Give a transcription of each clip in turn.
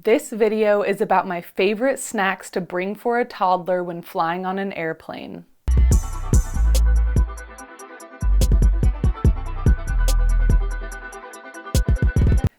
This video is about my favorite snacks to bring for a toddler when flying on an airplane.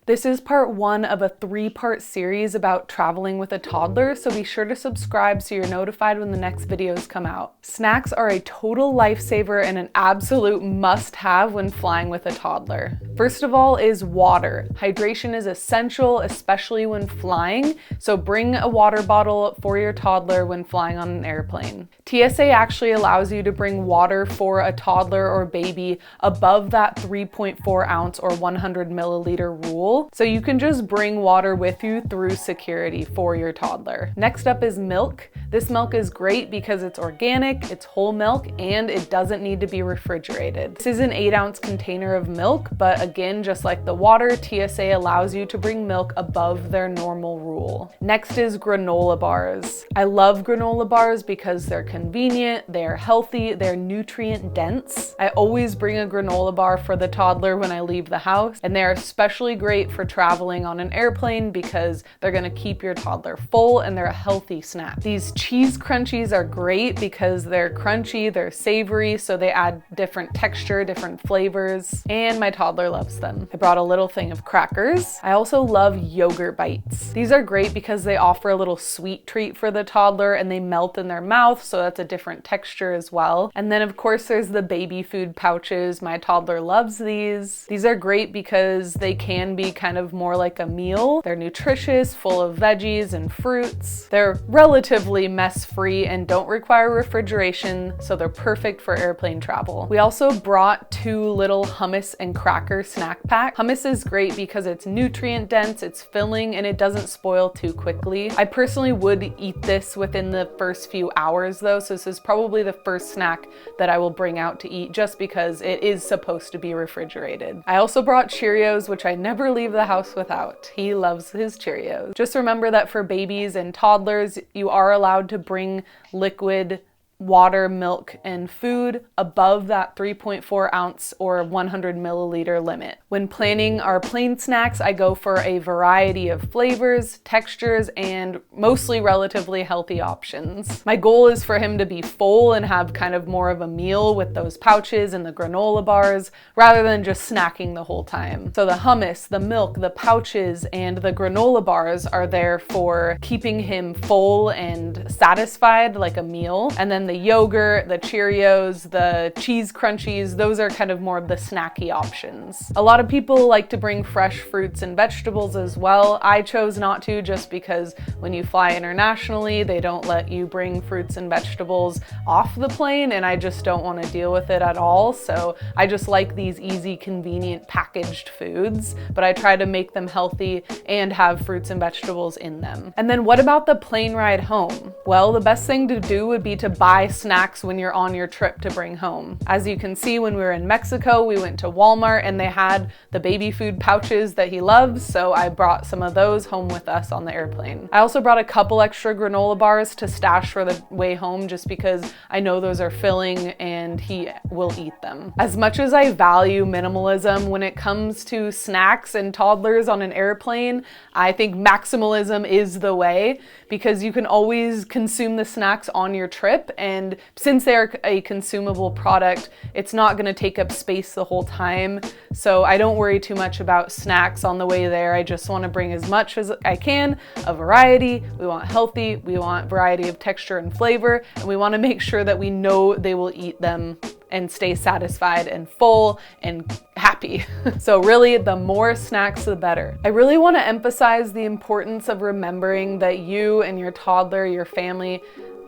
This is part one of a three-part series about traveling with a toddler, so be sure to subscribe so you're notified when the next videos come out. Snacks are a total lifesaver and an absolute must-have when flying with a toddler. First of all is water. Hydration is essential, especially when flying, so bring a water bottle for your toddler when flying on an airplane. TSA actually allows you to bring water for a toddler or baby above that 3.4 ounce or 100 milliliter rule. So you can just bring water with you through security for your toddler. Next up is milk. This milk is great because it's organic, it's whole milk, and it doesn't need to be refrigerated. This is an 8-ounce container of milk, but again, just like the water, TSA allows you to bring milk above their normal rule. Next is granola bars. I love granola bars because they're convenient, they're healthy, they're nutrient dense. I always bring a granola bar for the toddler when I leave the house, and they're especially great for traveling on an airplane because they're gonna keep your toddler full and they're a healthy snack. These cheese crunchies are great because they're crunchy, they're savory, so they add different texture, different flavors, and my toddler loves them. I brought a little thing of crackers. I also love yogurt bites. These are great because they offer a little sweet treat for the toddler and they melt in their mouth, so that's a different texture as well. And then of course there's the baby food pouches. My toddler loves these. These are great because they can be kind of more like a meal. They're nutritious, full of veggies and fruits. They're relatively mess-free and don't require refrigeration, so they're perfect for airplane travel. We also brought 2 little hummus and cracker snack packs. Hummus is great because it's nutrient dense, it's filling, and it doesn't spoil too quickly. I personally would eat this within the first few hours though, so this is probably the first snack that I will bring out to eat just because it is supposed to be refrigerated. I also brought Cheerios, which I never leave the house without. He loves his Cheerios. Just remember that for babies and toddlers, you are allowed to bring liquid water, milk, and food above that 3.4 ounce or 100 milliliter limit. When planning our plane snacks, I go for a variety of flavors, textures, and mostly relatively healthy options. My goal is for him to be full and have kind of more of a meal with those pouches and the granola bars, rather than just snacking the whole time. So the hummus, the milk, the pouches, and the granola bars are there for keeping him full and satisfied like a meal. And then the yogurt, the Cheerios, the cheese crunchies, those are kind of more of the snacky options. A lot of people like to bring fresh fruits and vegetables as well. I chose not to just because when you fly internationally, they don't let you bring fruits and vegetables off the plane, and I just don't want to deal with it at all. So I just like these easy, convenient packaged foods, but I try to make them healthy and have fruits and vegetables in them. And then what about the plane ride home? Well, the best thing to do would be to buy snacks when you're on your trip to bring home. As you can see, when we were in Mexico, we went to Walmart and they had the baby food pouches that he loves, so I brought some of those home with us on the airplane. I also brought a couple extra granola bars to stash for the way home just because I know those are filling and he will eat them. As much as I value minimalism when it comes to snacks and toddlers on an airplane, I think maximalism is the way because you can always consume the snacks on your trip, and since they're a consumable product, it's not going to take up space the whole time. So I don't worry too much about snacks on the way there. I just want to bring as much as I can, a variety. We want healthy, we want variety of texture and flavor, and we want to make sure that we know they will eat them and stay satisfied and full and happy. So really, the more snacks, the better. I really want to emphasize the importance of remembering that you and your toddler, your family,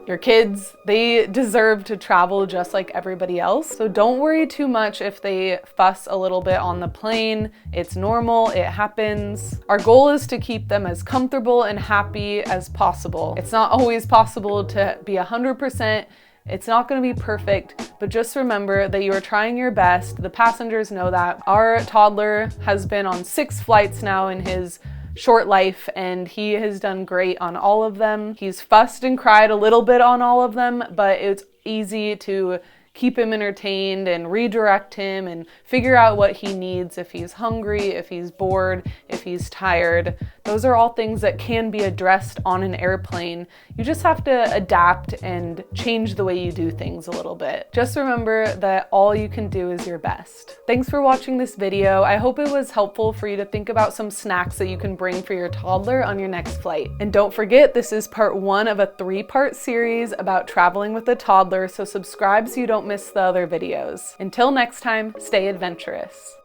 your kids, they deserve to travel just like everybody else. So don't worry too much if they fuss a little bit on the plane. It's normal, it happens. Our goal is to keep them as comfortable and happy as possible. It's not always possible to be 100%. It's not going to be perfect, but just remember that you are trying your best. The passengers know that. Our toddler has been on 6 flights now in his short life, and he has done great on all of them. He's fussed and cried a little bit on all of them, but it's easy to keep him entertained and redirect him and figure out what he needs if he's hungry, if he's bored, if he's tired. Those are all things that can be addressed on an airplane. You just have to adapt and change the way you do things a little bit. Just remember that all you can do is your best. Thanks for watching this video. I hope it was helpful for you to think about some snacks that you can bring for your toddler on your next flight. And don't forget, this is part 1 of a 3-part series about traveling with a toddler, so subscribe so you don't miss the other videos. Until next time, stay adventurous.